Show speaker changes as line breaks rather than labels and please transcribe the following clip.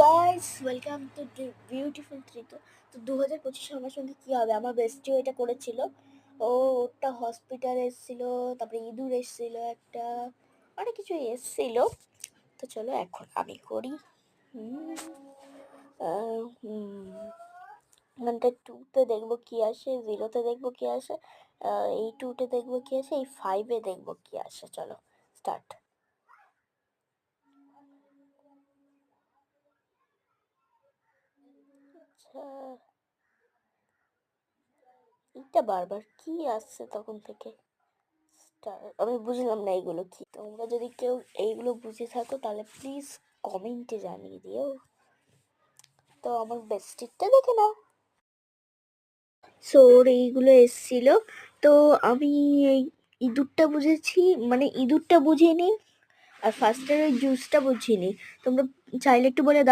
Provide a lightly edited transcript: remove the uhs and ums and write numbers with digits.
Guys welcome to beautiful ট্রিটো। তো 2025 আমার সঙ্গে কি হবে, আমার বেস্টিও এটা করেছিল। ওটা হসপিটালে এসেছিল, তারপরে ইঁদুর এসেছিল, একটা অনেক কিছু এসেছিল। তো চলো এখন আমি করি। হুম, এখানটা টুতে দেখবো কি আসে, জিরোতে দেখবো কি আসে, এই টুতে দেখবো কি আসে, এই ফাইভে দেখবো কি আসে। চলো স্টার্ট। আচ্ছা, এটা বারবার কি আসছে তখন থেকে। আমি বুঝলাম না এগুলো কি। তোমরা যদি কেউ এইগুলো বুঝে থাকো তাহলে প্লিজ কমেন্টে জানিয়ে দিও। তো আমার বেস্টিকটা দেখে নাও। সো ওর এইগুলো এসছিল। তো আমি এই ইঁদুরটা বুঝেছি, মানে ইঁদুরটা বুঝিনি, আর ফার্স্টের ওই জুসটা বুঝিনি। তোমরা চাইলে একটু বলে দাও।